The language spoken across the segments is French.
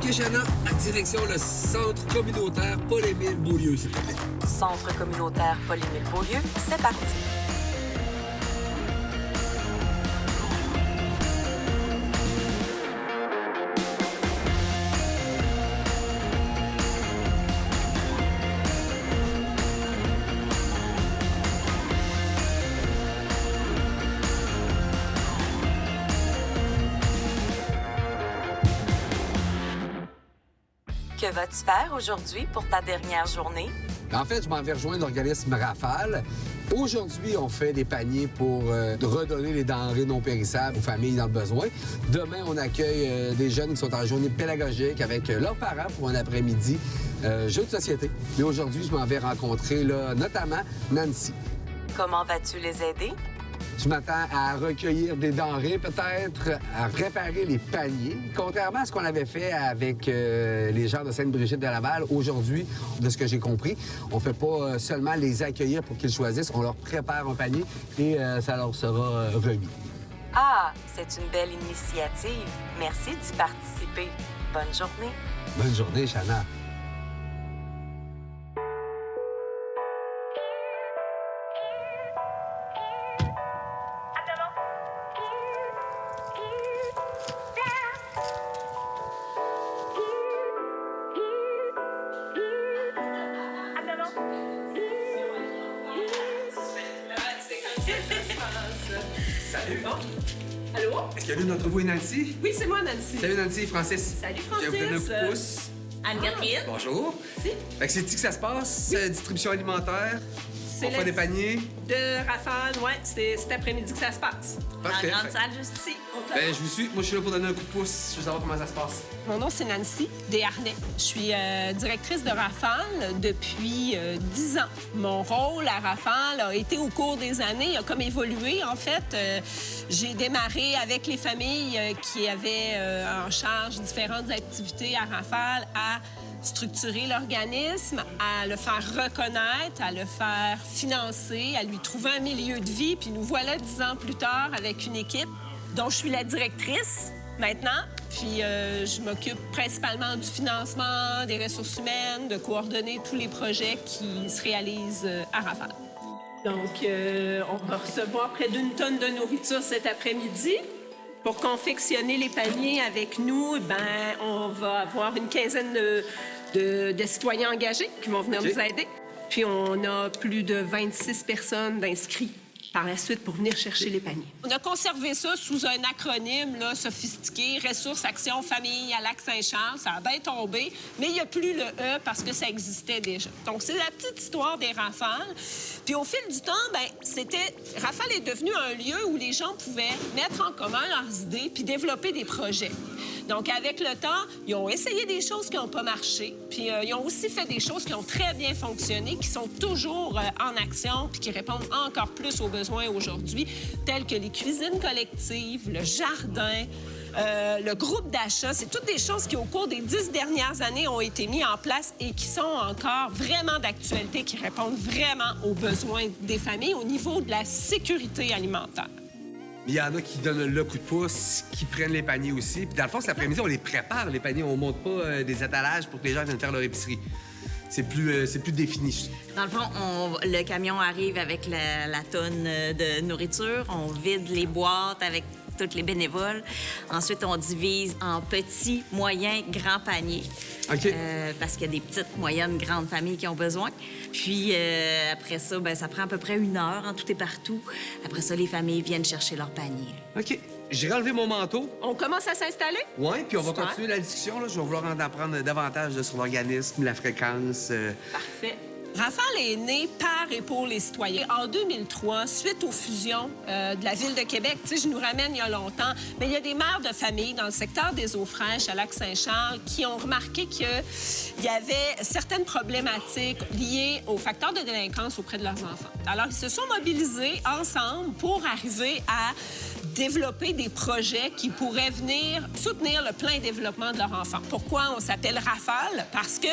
OK, Chana, à direction le centre communautaire Paul-Émile Beaulieu, s'il te plaît. Centre communautaire Paul-Émile Beaulieu, c'est parti. Que vas-tu faire aujourd'hui pour ta dernière journée? En fait, je m'en vais rejoindre l'organisme Rafale. Aujourd'hui, on fait des paniers pour redonner les denrées non périssables aux familles dans le besoin. Demain, on accueille des jeunes qui sont en journée pédagogique avec leurs parents pour un après-midi jeu de société. Et aujourd'hui, je m'en vais rencontrer là, notamment Nancy. Comment vas-tu les aider? Je m'attends à recueillir des denrées, peut-être à réparer les paniers. Contrairement à ce qu'on avait fait avec les gens de Sainte-Brigitte de Laval, aujourd'hui, de ce que j'ai compris, on ne fait pas seulement les accueillir pour qu'ils choisissent, on leur prépare un panier et ça leur sera remis. Ah, c'est une belle initiative. Merci d'y participer. Bonne journée. Bonne journée, Chana. Salut. Bon. Allô? Est-ce que l'une d'entre vous est Nancy? Oui, c'est moi, Nancy. Salut Nancy, Francis. Salut, Je viens vous donner un Francis. coup de pouce. Anne-Catherine. Bonjour. Si. Fait que c'est ici que ça se passe, distribution alimentaire. C'est On fait la- des paniers. De Rafale, ouais, c'est cet après-midi que ça se passe. Parfait. Dans la grande salle, juste ici. Ben, je vous suis. Moi, je suis là pour donner un coup de pouce. Je veux savoir comment ça se passe. Mon nom, c'est Nancy Desharnais. Je suis directrice de Rafale depuis 10 ans. Mon rôle à Rafale a été au cours des années, a comme évolué, en fait. J'ai démarré avec les familles qui avaient en charge différentes activités à Rafale à structurer l'organisme, à le faire reconnaître, à le faire financer, à lui trouver un milieu de vie. Puis nous voilà 10 ans plus tard avec une équipe dont je suis la directrice maintenant. Puis je m'occupe principalement du financement, des ressources humaines, de coordonner tous les projets qui se réalisent à Rafale. Donc, on va recevoir près d'1 tonne de nourriture cet après-midi. Pour confectionner les paniers avec nous, ben, on va avoir une quinzaine de citoyens engagés qui vont venir OK. nous aider. Puis on a plus de 26 personnes d'inscrits par la suite pour venir chercher les paniers. On a conservé ça sous un acronyme là, sophistiqué, Ressources, Action, Famille à Lac-Saint-Charles. Ça a bien tombé, mais il n'y a plus le E parce que ça existait déjà. Donc, c'est la petite histoire des Rafales. Puis au fil du temps, Rafale est devenu un lieu où les gens pouvaient mettre en commun leurs idées puis développer des projets. Donc, avec le temps, ils ont essayé des choses qui n'ont pas marché, puis ils ont aussi fait des choses qui ont très bien fonctionné, qui sont toujours en action, puis qui répondent encore plus aux besoins aujourd'hui, tels que les cuisines collectives, le jardin, le groupe d'achat. C'est toutes des choses qui, au cours des 10 dernières années, ont été mises en place et qui sont encore vraiment d'actualité, qui répondent vraiment aux besoins des familles au niveau de la sécurité alimentaire. Il y en a qui donnent le coup de pouce, qui prennent les paniers aussi. Puis dans le fond, cet après-midi, on les prépare, les paniers. On monte pas des étalages pour que les gens viennent faire leur épicerie. C'est plus défini. Dans le fond, le camion arrive avec la tonne de nourriture. On vide les boîtes avec tous les bénévoles. Ensuite, on divise en petits, moyens, grands paniers. OK. Parce qu'il y a des petites, moyennes, grandes familles qui ont besoin. Puis après ça, ça prend à peu près 1 heure en tout et partout. Après ça, les familles viennent chercher leur panier. OK. J'ai enlevé mon manteau. On commence à s'installer? Oui, puis on va Super. continuer la discussion. Là. Je vais vouloir en apprendre davantage sur l'organisme, la fréquence. Parfait. Rafale est né par et pour les citoyens. En 2003, suite aux fusions de la Ville de Québec, tu sais, je nous ramène il y a longtemps, mais il y a des mères de famille dans le secteur des Eaux-Fraîches à Lac-Saint-Charles qui ont remarqué qu'il y avait certaines problématiques liées aux facteurs de délinquance auprès de leurs enfants. Alors, ils se sont mobilisés ensemble pour arriver à développer des projets qui pourraient venir soutenir le plein développement de leurs enfants. Pourquoi on s'appelle Rafale? Parce que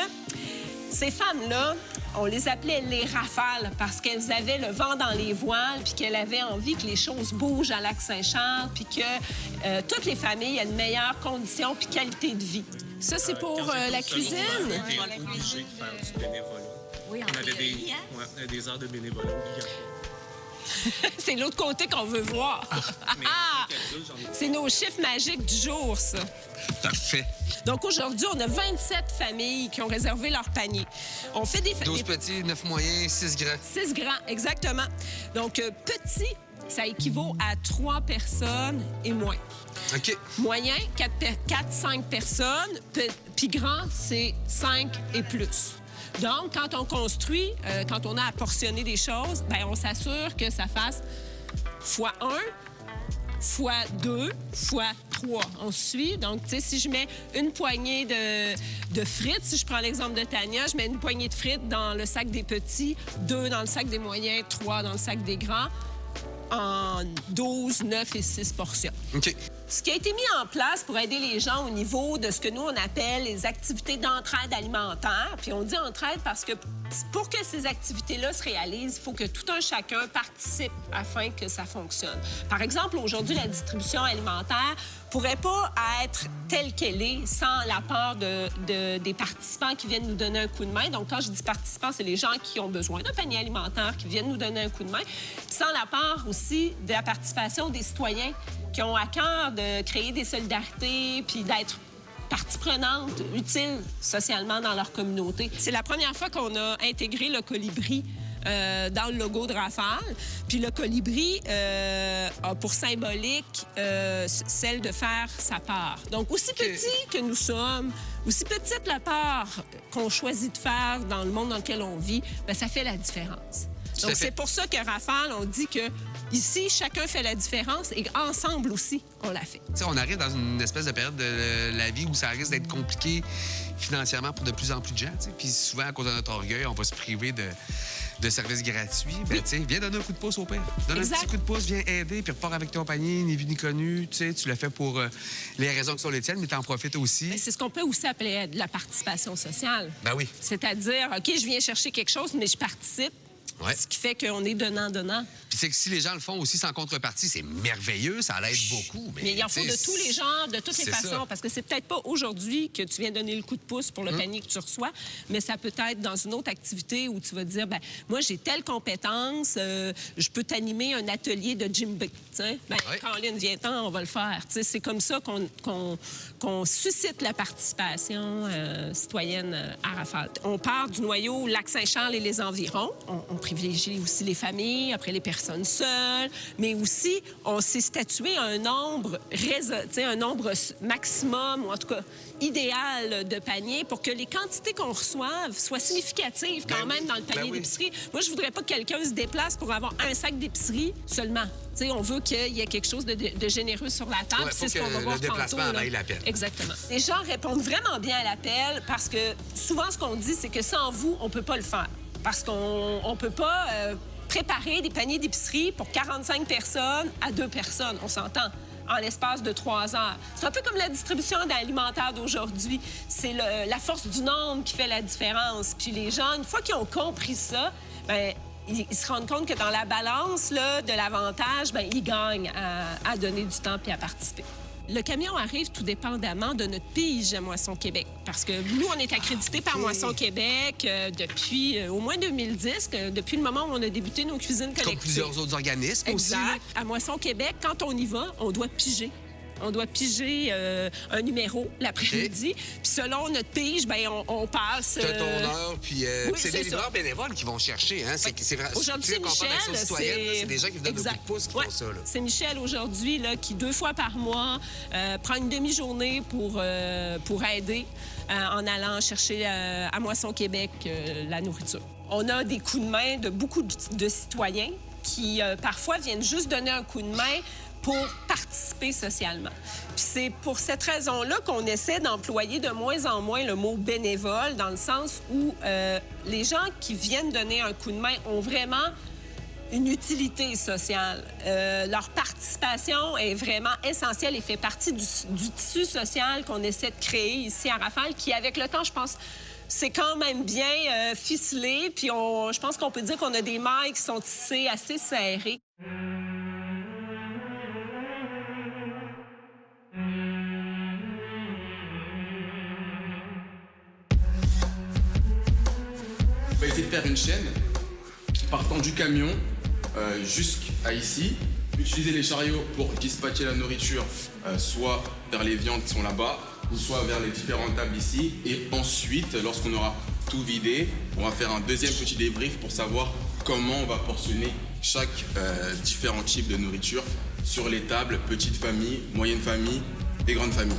ces femmes-là, on les appelait les Rafales parce qu'elles avaient le vent dans les voiles puis qu'elles avaient envie que les choses bougent à Lac-Saint-Charles puis que toutes les familles aient une meilleure condition puis qualité de vie. Ça, c'est pour Quand j'étais la au cuisine. secondaire, on était obligé de faire du bénévolat. Oui, On avait des heures de bénévolat obligatoires. C'est l'autre côté qu'on veut voir. Mais adulte, j'en ai C'est nos chiffres magiques du jour, ça. Parfait. Donc aujourd'hui, on a 27 familles qui ont réservé leur panier. On fait des 12 petits, 9 moyens, 6 grands. 6 grands, exactement. Donc petit, ça équivaut à 3 personnes et moins. OK. Moyen, 4-5 personnes. Puis grand, c'est 5 et plus. Donc, quand on construit, quand on a à portionner des choses, bien, on s'assure que ça fasse x1, x2, x3. On suit. Donc, tu sais, si je mets une poignée de frites, si je prends l'exemple de Tania, je mets une poignée de frites dans le sac des petits, 2 dans le sac des moyens, 3 dans le sac des grands, en 12, 9 et 6 portions. OK. Ce qui a été mis en place pour aider les gens au niveau de ce que nous, on appelle les activités d'entraide alimentaire. Puis on dit entraide parce que pour que ces activités-là se réalisent, il faut que tout un chacun participe afin que ça fonctionne. Par exemple, aujourd'hui, la distribution alimentaire pourrait pas être telle qu'elle est sans l'apport des participants qui viennent nous donner un coup de main. Donc, quand je dis participants, c'est les gens qui ont besoin d'un panier alimentaire, qui viennent nous donner un coup de main. Sans l'apport aussi de la participation des citoyens qui ont à cœur de créer des solidarités puis d'être partie prenante, utile socialement dans leur communauté. C'est la première fois qu'on a intégré le colibri dans le logo de Rafale. Puis le colibri a pour symbolique celle de faire sa part. Donc, aussi petit que nous sommes, aussi petite la part qu'on choisit de faire dans le monde dans lequel on vit, bien, ça fait la différence. Donc, c'est pour ça que Rafale, on dit que ici, chacun fait la différence et ensemble aussi, on la fait. T'sais, on arrive dans une espèce de période de la vie où ça risque d'être compliqué financièrement pour de plus en plus de gens. T'sais. Puis souvent, à cause de notre orgueil, on va se priver de services gratuits. Ben, t'sais, viens donner un coup de pouce au père. Donne un petit coup de pouce, viens aider, puis repars avec ton panier, ni vu ni connu. Tu le fais pour les raisons qui sont les tiennes, mais t'en profites aussi. C'est ce qu'on peut aussi appeler de la participation sociale. Ben oui. C'est-à-dire, OK, je viens chercher quelque chose, mais je participe. Ouais. Ce qui fait qu'on est donnant-donnant. Puis c'est que si les gens le font aussi sans contrepartie, c'est merveilleux, ça l'aide beaucoup. Mais il en faut de tous les genres, de toutes les façons. Ça. Parce que c'est peut-être pas aujourd'hui que tu viens donner le coup de pouce pour le panier que tu reçois, mais ça peut être dans une autre activité où tu vas dire, ben moi, j'ai telle compétence, je peux t'animer un atelier de djembé. Ben, Caroline, viens-t'en, on va le faire. T'sais, c'est comme ça qu'on suscite la participation citoyenne à Rafale. On part du noyau Lac-Saint-Charles et les environs. On privilégie aussi les familles, après les personnes seules, mais aussi, on s'est statué un nombre, un nombre maximum, ou en tout cas idéal de paniers pour que les quantités qu'on reçoive soient significatives quand même dans le panier d'épicerie. Moi, je voudrais pas que quelqu'un se déplace pour avoir un sac d'épicerie seulement. T'sais, on veut qu'il y ait quelque chose de généreux sur la table. C'est ce qu'on va voir le déplacement tantôt. vaille la peine. Exactement. Les gens répondent vraiment bien à l'appel parce que souvent, ce qu'on dit, c'est que sans vous, on peut pas le faire. Parce qu'on ne peut pas préparer des paniers d'épicerie pour 45 personnes à 2 personnes, on s'entend, en l'espace de 3 heures. C'est un peu comme la distribution alimentaire d'aujourd'hui. C'est la force du nombre qui fait la différence. Puis les gens, une fois qu'ils ont compris ça, bien, ils se rendent compte que dans la balance là, de l'avantage, bien, ils gagnent à donner du temps puis à participer. Le camion arrive tout dépendamment de notre pige à Moisson Québec. Parce que nous, on est accrédités par Moisson Québec depuis au moins 2010, depuis le moment où on a débuté nos cuisines collectives. Comme plusieurs autres organismes aussi. Exact. À Moisson Québec, quand on y va, on doit piger. On doit piger un numéro l'après-midi. Puis selon notre pige, bien, on passe... T'as ton heure, puis c'est des livreurs ça. bénévoles qui vont chercher. Hein? C'est vrai. Aujourd'hui, c'est Michel. C'est des gens qui vous donnent un coup de pouce qui font ça. Là. C'est Michel aujourd'hui là, qui, 2 fois par mois, prend une demi-journée pour aider en allant chercher à Moisson Québec la nourriture. On a des coups de main de beaucoup de citoyens qui, parfois, viennent juste donner un coup de main pour participer socialement. Puis c'est pour cette raison-là qu'on essaie d'employer de moins en moins le mot bénévole, dans le sens où les gens qui viennent donner un coup de main ont vraiment une utilité sociale. Leur participation est vraiment essentielle et fait partie du tissu social qu'on essaie de créer ici à Rafale, qui, avec le temps, je pense, c'est quand même bien ficelé. Puis je pense qu'on peut dire qu'on a des mailles qui sont tissées assez serrées. faire une chaîne partant du camion jusqu'à ici, utiliser les chariots pour dispatcher la nourriture soit vers les viandes qui sont là-bas, ou soit vers les différentes tables ici. Et ensuite, lorsqu'on aura tout vidé, on va faire un deuxième petit débrief pour savoir comment on va portionner chaque différent type de nourriture sur les tables, petite famille, moyenne famille et grande famille.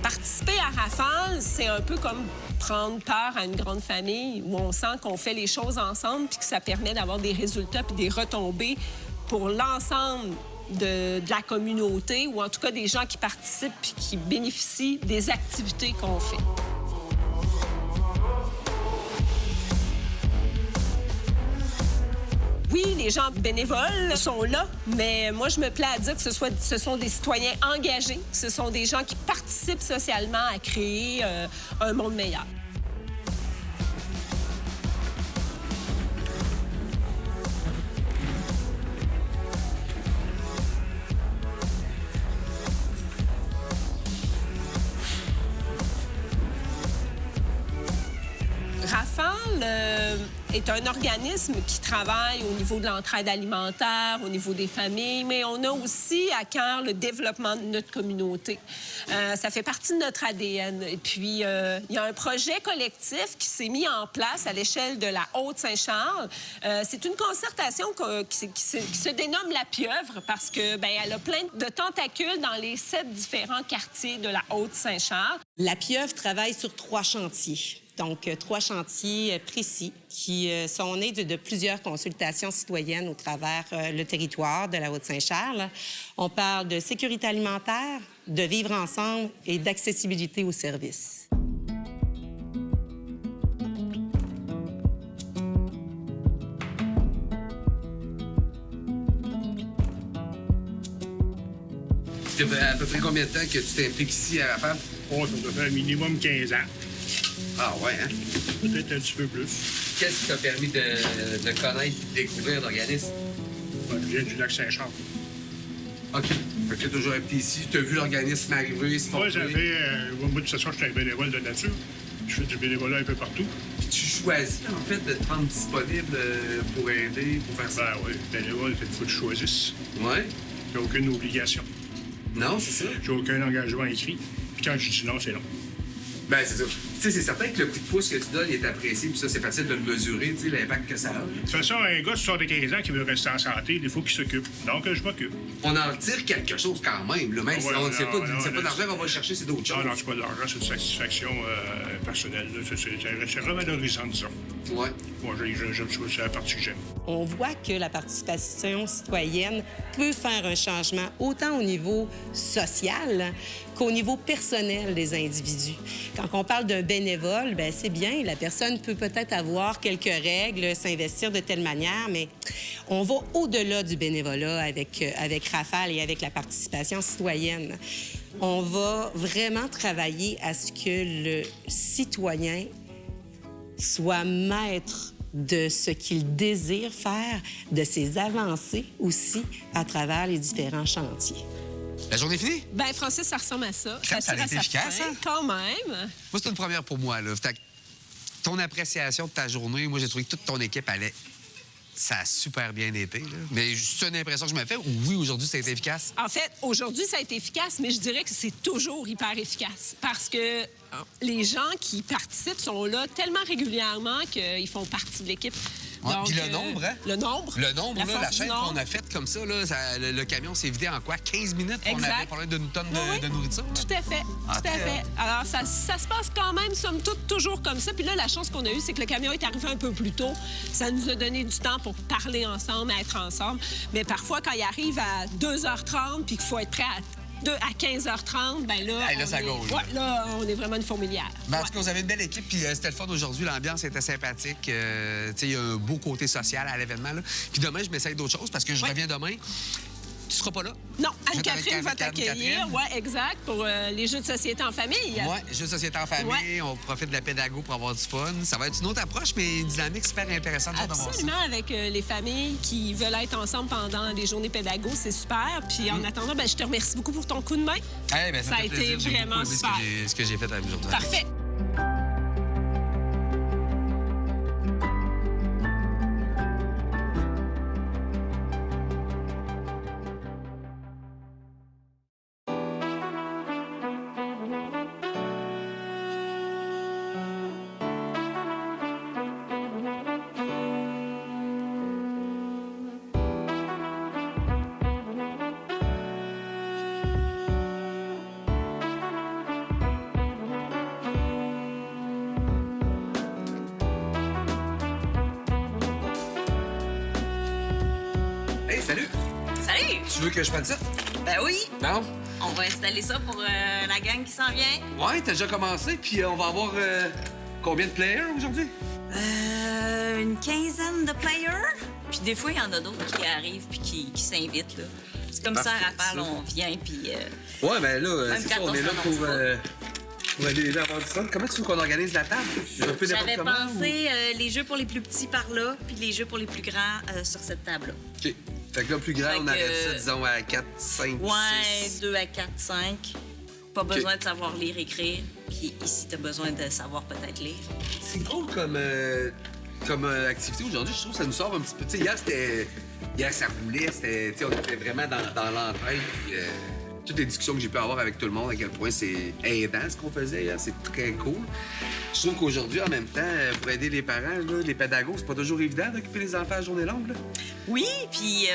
Participer à Rafale, c'est un peu comme prendre part à une grande famille où on sent qu'on fait les choses ensemble puis que ça permet d'avoir des résultats puis des retombées pour l'ensemble de la communauté ou en tout cas des gens qui participent puis qui bénéficient des activités qu'on fait. Oui, les gens bénévoles sont là, mais moi, je me plais à dire que ce sont des citoyens engagés. Ce sont des gens qui participent socialement à créer un monde meilleur. Rafale est un organisme qui travaille au niveau de l'entraide alimentaire, au niveau des familles, mais on a aussi à cœur le développement de notre communauté. Ça fait partie de notre ADN. Et puis, il y a un projet collectif qui s'est mis en place à l'échelle de la Haute-Saint-Charles. C'est une concertation qui se dénomme la Pieuvre parce que elle a plein de tentacules dans les 7 différents quartiers de la Haute-Saint-Charles. La Pieuvre travaille sur 3 chantiers. Donc, 3 chantiers précis qui sont nés de plusieurs consultations citoyennes au travers le territoire de la Haute-Saint-Charles. On parle de sécurité alimentaire, de vivre ensemble et d'accessibilité aux services. Ça fait à peu près combien de temps que tu t'impliques ici à Rafale? Oh, ça doit faire minimum 15 ans. Ah ouais, hein? Peut-être un petit peu plus. Qu'est-ce qui t'a permis de connaître et de découvrir l'organisme? Je viens du lac Saint-Charles. OK. Fait que tu as toujours été ici. Tu as vu l'organisme arriver, se Moi, former. ça fait... moi, de toute façon, je suis un bénévole de nature. Je fais du bénévolat un peu partout. Puis tu choisis, en fait, de te rendre disponible pour aider, pour faire ça. Ben oui, bénévole, il faut que tu choisisses. Ouais? J'ai aucune obligation. Non, c'est ça? J'ai aucun engagement écrit. Puis quand je dis non, c'est non. Ben, c'est ça. Tu sais, c'est certain que le coup de pouce que tu donnes, il est apprécié, puis ça, c'est facile de le mesurer, tu sais, l'impact que ça a. De toute façon, un gars, 75 ans qui veut rester en santé, il faut qu'il s'occupe. Donc, je m'occupe. On en retire quelque chose quand même, là. Même si on ne sait pas, non, c'est pas d'argent qu'on va chercher, c'est d'autres choses. Non, c'est pas de l'argent, c'est de satisfaction personnelle. C'est revalorisant, disons. Ouais. Moi, j'aime ça, c'est la partie que j'aime. On voit que la participation citoyenne peut faire un changement autant au niveau social qu'au niveau personnel des individus. Quand on parle d'un bénévole, bien, c'est bien, la personne peut peut-être avoir quelques règles, s'investir de telle manière, mais on va au-delà du bénévolat avec Rafale et avec la participation citoyenne. On va vraiment travailler à ce que le citoyen soit maître de ce qu'il désire faire, de ses avancées aussi à travers les différents chantiers. La journée est finie? Ben Francis, ça ressemble à ça. Ça tire a à été sa efficace, fin, hein? quand même. Moi, c'est une première pour moi, là. Ton appréciation de ta journée, moi, j'ai trouvé que toute ton équipe allait. Ça a super bien été, là. Mais c'est une impression que je me fais. Oui, aujourd'hui, ça a été efficace. En fait, aujourd'hui, ça a été efficace, mais je dirais que c'est toujours hyper efficace parce que les gens qui participent sont là tellement régulièrement qu'ils font partie de l'équipe. Ouais, Donc, puis le nombre, hein? Le nombre. Le nombre, là, la force du chaîne nombre. qu'on a faite comme ça, là, le camion s'est vidé en quoi? 15 minutes qu'on Exact. avait parlé d'une tonne Oui, de nourriture? là? Tout à fait, Ah, tout à très fait. Alors, ça se passe quand même, somme toute, toujours comme ça. Puis là, la chance qu'on a eue, c'est que le camion est arrivé un peu plus tôt. Ça nous a donné du temps pour parler ensemble, être ensemble. Mais parfois, quand il arrive à 2h30 puis qu'il faut être prêt à 15h30, ben là, Hey, là, ça gaule, là. Ouais, là, on est vraiment une fourmilière. Ben, en tout cas, vous avez une belle équipe, puis c'était le fun aujourd'hui. L'ambiance était sympathique. Tu sais, il y a un beau côté social à l'événement, là. Puis demain, je m'essaye d'autres choses parce que je reviens demain. Tu seras pas là? Non, Je vais Anne-Catherine va t'accueillir. Anne-Catherine. Oui, exact, pour les jeux de société en famille. Oui, jeux de société en famille. Ouais. On profite de la pédago pour avoir du fun. Ça va être une autre approche, mais une dynamique super intéressante. J'ai hâte de voir ça. Absolument, avec les familles qui veulent être ensemble pendant les journées pédago, c'est super. Puis en attendant, ben, je te remercie beaucoup pour ton coup de main. Eh ben, Ça a me fait été plaisir. J'ai vraiment beaucoup aimé super. ce que j'ai fait avec vous aujourd'hui. Parfait. Hey, salut! Salut! Tu veux que je fasse ça? Ben oui, Non? on va installer ça pour la gang qui s'en vient. Ouais, t'as déjà commencé, puis on va avoir combien de players aujourd'hui? Une quinzaine de players. Puis des fois, il y en a d'autres qui arrivent puis qui s'invitent, là. C'est comme ça, à Rafale, on vient, puis... Ouais, ben là, Même c'est ça, quand on on est là s'annonce pour pas. aider les enfants du fun. Comment tu veux qu'on organise la table? Un peu n'importe J'avais comment, pensé les jeux pour les plus petits par là, puis les jeux pour les plus grands sur cette table-là. OK. Fait que là, plus grand, Fait on que, arrête ça, disons, à 4, 5, Ouais, 6. 2 à 4, 5. Pas besoin de savoir lire, écrire. Puis ici, t'as besoin de savoir peut-être lire. C'est cool comme activité aujourd'hui. Je trouve que ça nous sort un petit peu. Tu sais, hier, ça roulait. C'était, tu sais, on était vraiment dans l'entraide. Puis, toutes les discussions que j'ai pu avoir avec tout le monde, à quel point c'est aidant ce qu'on faisait hier, c'est très cool. Je trouve qu'aujourd'hui, en même temps, pour aider les parents, là, les pédagogues, c'est pas toujours évident d'occuper les enfants à journée longue. Là. Oui, puis,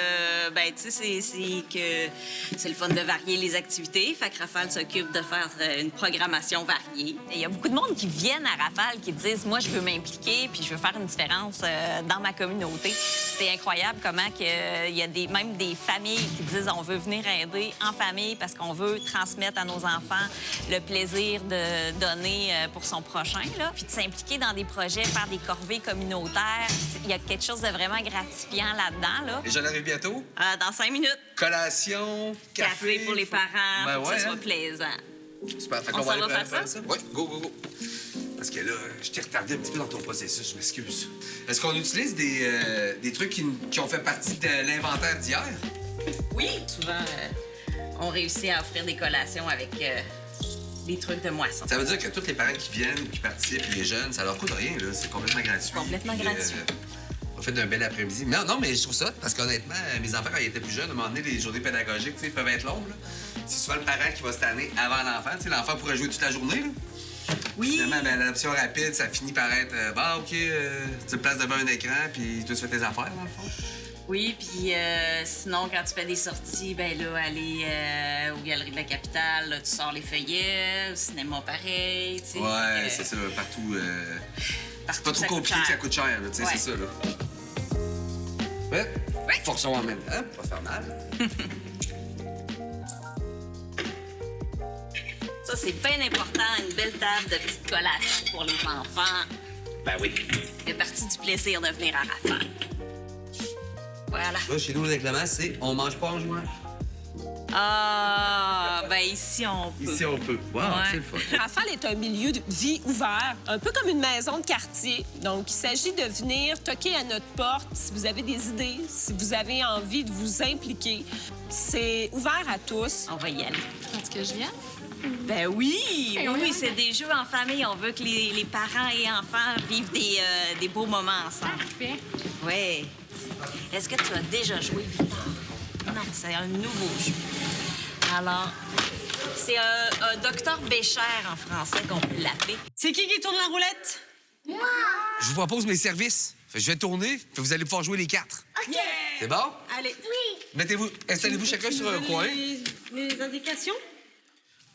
ben, tu sais, c'est le fun de varier les activités. Fait que Rafale s'occupe de faire une programmation variée. Il y a beaucoup de monde qui viennent à Rafale qui disent, moi, je veux m'impliquer puis je veux faire une différence dans ma communauté. C'est incroyable comment il y a même des familles qui disent, on veut venir aider en famille parce qu'on veut transmettre à nos enfants le plaisir de donner pour son prochain, là. Puis de s'impliquer dans des projets, faire des corvées communautaires. Il y a quelque chose de vraiment gratifiant là-dedans, là. Et j'en arrive bientôt. Dans 5 minutes. Collation, café. Pour les parents, Ben pour ouais, que ça soit hein? plaisant. Super. Fait On qu'on va s'en aller va faire ça? Oui, go. Parce que là, je t'ai retardé un petit peu dans ton processus, je m'excuse. Est-ce qu'on utilise des trucs qui ont fait partie de l'inventaire d'hier? Oui, souvent, on réussit à offrir des collations avec des trucs de moisson. Ça veut dire que tous les parents qui viennent, qui participent, les jeunes, ça leur coûte rien, là. C'est complètement gratuit. Complètement Puis, gratuit. On fait d'un bel après-midi. Non, mais je trouve ça, parce qu'honnêtement, mes enfants, quand ils étaient plus jeunes, à un moment donné, les journées pédagogiques, tu sais, peuvent être longues, là. C'est souvent le parent qui va se tanner avant l'enfant. Tu sais, l'enfant pourrait jouer toute la journée, là. Oui. Finalement, ben, l'adoption rapide, ça finit par être, OK, tu te places devant un écran, puis tu fais tes affaires, dans le fond. Oui, puis sinon, quand tu fais des sorties, ben là, aller aux Galeries de la Capitale, là, tu sors les feuillets, au cinéma pareil, tu sais. Ouais, c'est ça, partout. C'est pas trop compliqué que ça coûte cher, là, tu sais, Ouais. c'est ça, là. Ouais. Forçons en même temps, pas faire mal. Ça, c'est bien important, une belle table de petites collations pour les enfants. Ben oui. Ça fait partie du plaisir de venir à Rafale. Voilà. Là, chez nous, le règlement, c'est on mange pas en jouant. Ah, ben ici, on peut. Ici, on peut. Wow, Ouais. c'est le fun. Rafale est un milieu de vie ouvert, un peu comme une maison de quartier. Donc, il s'agit de venir toquer à notre porte si vous avez des idées, si vous avez envie de vous impliquer. C'est ouvert à tous. On va y aller. Est-ce que je viens? Ben oui, oui, c'est des jeux en famille. On veut que les parents et enfants vivent des beaux moments ensemble. Parfait. Oui. Est-ce que tu as déjà joué? Non, c'est un nouveau jeu. Alors, c'est un docteur Béchère en français qu'on peut l'appeler. C'est qui tourne la roulette? Je vous propose mes services. Fait que je vais tourner, puis vous allez pouvoir jouer les 4. OK. C'est bon? Allez. Installez-vous chacun sur un coin. Les indications?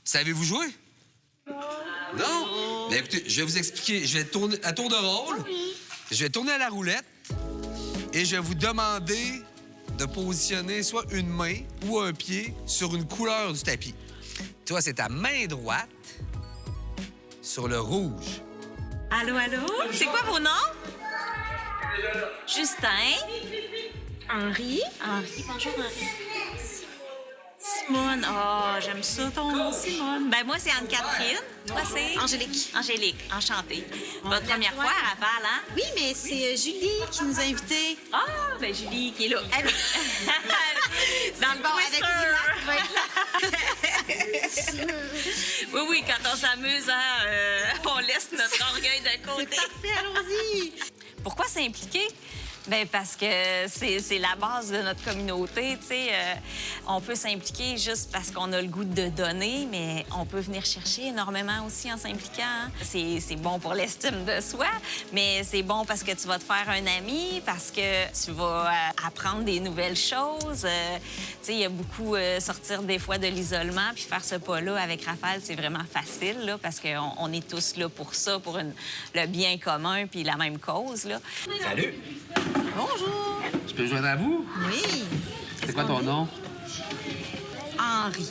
Savez-vous jouer? Non? Ben écoutez, je vais vous expliquer. Je vais tourner à tour de rôle. Je vais tourner à la roulette et je vais vous demander de positionner soit une main ou un pied sur une couleur du tapis. Toi, c'est ta main droite sur le rouge. Allô? C'est quoi vos noms? Justin. Henri. Bonjour, Henri. Simone. Oh, j'aime ça, ton nom, Simone. Ben, moi, c'est Anne-Catherine. Toi, c'est? Angélique. Angélique, enchantée. Votre première fois à Rafale, hein? Oui, mais c'est Julie qui nous a invités. Ah, ben Julie qui est là. Elle... Dans le Twister. Oui, quand on s'amuse, hein, on laisse notre orgueil de côté. C'est parfait, allons-y. Pourquoi s'impliquer? Bien, parce que c'est la base de notre communauté, tu sais. On peut s'impliquer juste parce qu'on a le goût de donner, mais on peut venir chercher énormément aussi en s'impliquant. Hein. C'est bon pour l'estime de soi, mais c'est bon parce que tu vas te faire un ami, parce que tu vas apprendre des nouvelles choses. Tu sais, il y a beaucoup sortir des fois de l'isolement, puis faire ce pas-là avec Rafale, c'est vraiment facile, là, parce qu'on est tous là pour ça, pour le bien commun, puis la même cause, là. Salut! Bonjour. Je peux me joindre à vous? Oui. C'est quoi ton nom? Henri.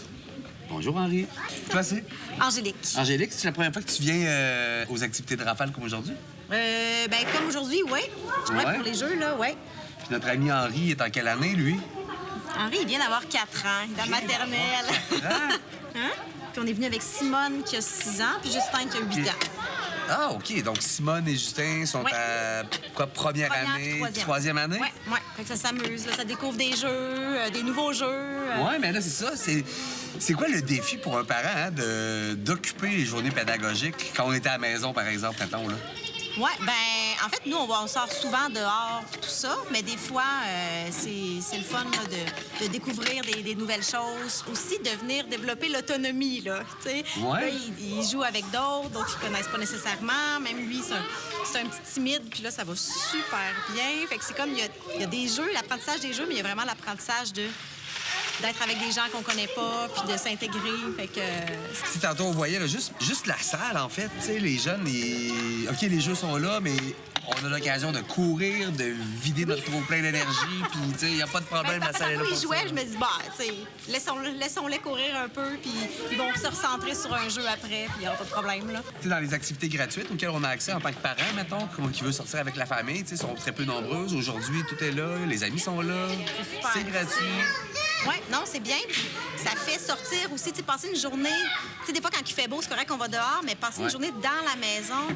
Bonjour, Henri. Toi, c'est? Angélique. Angélique, c'est la première fois que tu viens aux activités de Rafale comme aujourd'hui? Comme aujourd'hui, oui. Ouais. Pour les jeux, là, oui. Puis notre ami Henri est en quelle année, lui? Henri, il vient d'avoir 4 ans. Il est dans la maternelle. Hein? Puis on est venu avec Simone qui a 6 ans, puis Justin qui a 8 ans. Ah, OK. Donc, Simone et Justin sont à quoi, première année, troisième année? Oui, oui. Fait que ça s'amuse, là. Ça découvre des jeux, des nouveaux jeux. Oui, mais là, c'est ça. C'est quoi le défi pour un parent hein, d'occuper les journées pédagogiques quand on était à la maison, par exemple, mettons, là? Oui, en fait, nous, on sort souvent dehors, tout ça, mais des fois, c'est le fun là, de découvrir des nouvelles choses. Aussi, de venir développer l'autonomie, là, tu sais. Ouais. Là, il joue avec d'autres qui connaissent pas nécessairement. Même lui, c'est un petit timide, puis là, ça va super bien. Fait que c'est comme, il y a des jeux, l'apprentissage des jeux, mais il y a vraiment l'apprentissage d'être avec des gens qu'on connaît pas, puis de s'intégrer. Fait que... Si tantôt, on voyait là, juste la salle, en fait, tu sais, les jeunes, OK, les jeux sont là, mais on a l'occasion de courir, de vider notre trop-plein d'énergie, puis, tu sais, il n'y a pas de problème, la salle est là pour ils jouaient, ça. je me dis, tu sais, laissons-les courir un peu, puis ils vont se recentrer sur un jeu après, puis il n'y aura pas de problème, là. Tu sais, dans les activités gratuites auxquelles on a accès en tant que parent, mettons, qui veut sortir avec la famille, tu sais, sont très peu nombreuses. Aujourd'hui, tout est là, les amis sont là, c'est gratuit. Oui, non, c'est bien. Puis ça fait sortir aussi, tu sais, passer une journée. Tu sais, des fois, quand il fait beau, c'est correct qu'on va dehors, mais passer une journée dans la maison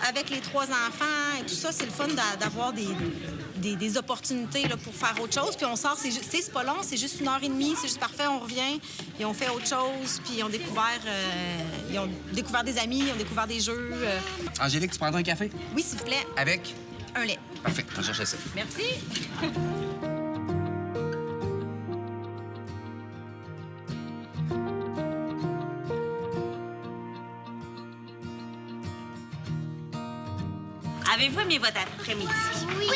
avec les 3 enfants et tout ça, c'est le fun d'avoir des opportunités là, pour faire autre chose. Puis on sort, c'est pas long, c'est juste 1h30, c'est juste parfait, on revient et on fait autre chose. Puis ils ont découvert des amis, ils ont découvert des jeux. Angélique, tu prendrais un café? Oui, s'il vous plaît. Avec? Un lait. Parfait, on cherche ça. Merci. Avez-vous aimé votre après-midi? Oui.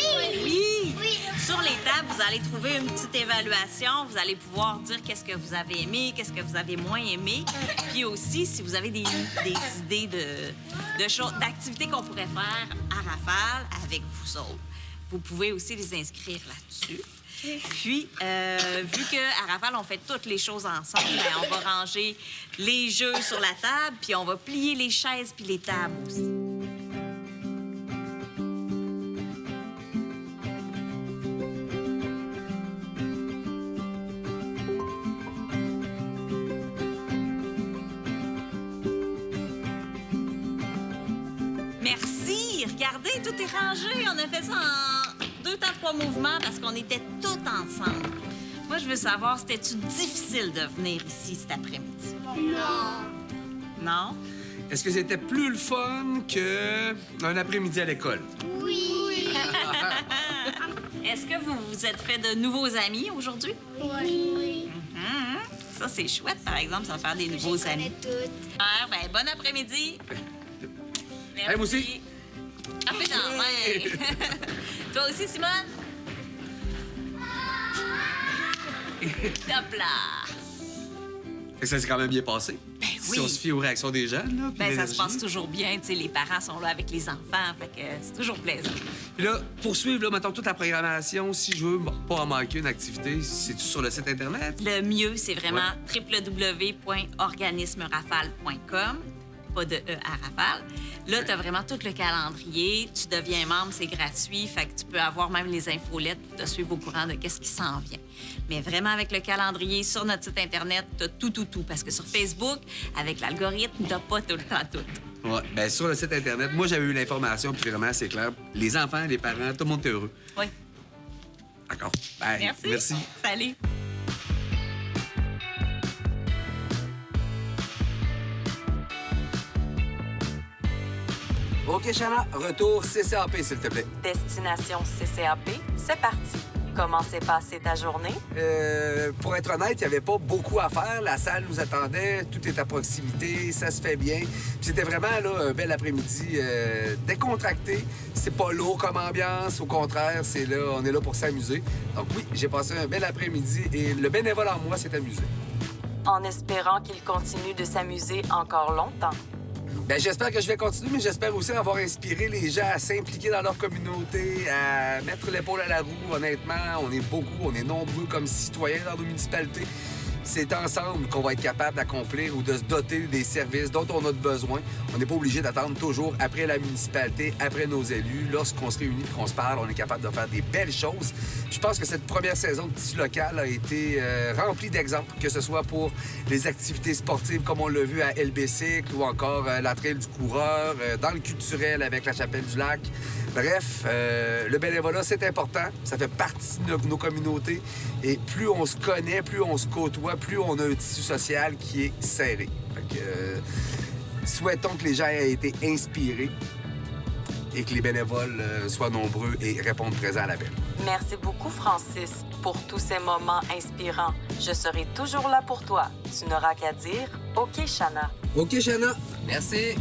Sur les tables, vous allez trouver une petite évaluation. Vous allez pouvoir dire qu'est-ce que vous avez aimé, qu'est-ce que vous avez moins aimé. Puis aussi, si vous avez des idées de choses, d'activités qu'on pourrait faire à Rafale avec vous autres, vous pouvez aussi les inscrire là-dessus. Puis, vu qu'à Rafale, on fait toutes les choses ensemble, on va ranger les jeux sur la table, puis on va plier les chaises puis les tables aussi. Merci! Regardez, tout est rangé. On a fait ça en 2 temps 3 mouvements parce qu'on était tous ensemble. Moi, je veux savoir, c'était-tu difficile de venir ici cet après-midi? Non. Non? Est-ce que c'était plus le fun qu'un après-midi à l'école? Oui. Est-ce que vous vous êtes fait de nouveaux amis aujourd'hui? Oui. Ça, c'est chouette, par exemple, ça va faire des nouveaux amis. Ben, bon après-midi. Merci. Hey, moi aussi. Ah, fais donc, ouais. Toi aussi, Simone? Top là! Et ça s'est quand même bien passé. Ben Si oui. on se fie aux réactions des jeunes, là, puis Ben, ça se l'énergie. passe toujours bien. Tu sais, les parents sont là avec les enfants, fait que c'est toujours plaisant. Puis là, pour suivre, là, mettons, toute la programmation, si je veux pas en manquer une activité, c'est-tu sur le site Internet? Le mieux, c'est vraiment www.organismerafale.com, pas de E à Rafale. Là, tu as vraiment tout le calendrier. Tu deviens membre, c'est gratuit. Fait que tu peux avoir même les infolettes pour te suivre au courant de qu'est-ce qui s'en vient. Mais vraiment, avec le calendrier sur notre site Internet, tu as tout. Parce que sur Facebook, avec l'algorithme, tu n'as pas tout le temps tout. Ouais, bien, sur le site Internet, moi, j'avais eu l'information, puis vraiment, c'est clair. Les enfants, les parents, tout le monde est heureux. Oui. D'accord. Bye. Merci. Merci. Salut. OK, Chana, retour CCAP, s'il te plaît. Destination CCAP, c'est parti. Comment s'est passée ta journée? Pour être honnête, il n'y avait pas beaucoup à faire. La salle nous attendait, tout est à proximité, ça se fait bien. Puis c'était vraiment là, un bel après-midi décontracté. C'est pas lourd comme ambiance, au contraire, on est là pour s'amuser. Donc oui, j'ai passé un bel après-midi et le bénévole en moi s'est amusé. En espérant qu'il continue de s'amuser encore longtemps. Bien, j'espère que je vais continuer, mais j'espère aussi avoir inspiré les gens à s'impliquer dans leur communauté, à mettre l'épaule à la roue. Honnêtement, on est beaucoup, on est nombreux comme citoyens dans nos municipalités. C'est ensemble qu'on va être capable d'accomplir ou de se doter des services dont on a besoin. On n'est pas obligé d'attendre toujours après la municipalité, après nos élus. Lorsqu'on se réunit et qu'on se parle, on est capable de faire des belles choses. Je pense que cette première saison de Tissu local a été remplie d'exemples, que ce soit pour les activités sportives comme on l'a vu à LBC ou encore la Trail du coureur, dans le culturel avec la Chapelle du Lac. Bref, le bénévolat, c'est important. Ça fait partie de nos communautés. Et plus on se connaît, plus on se côtoie, plus on a un tissu social qui est serré. Fait que, souhaitons que les gens aient été inspirés et que les bénévoles soient nombreux et répondent présents à l'appel. Merci beaucoup, Francis, pour tous ces moments inspirants. Je serai toujours là pour toi. Tu n'auras qu'à dire « OK, Shanna ». OK, Shanna. Merci.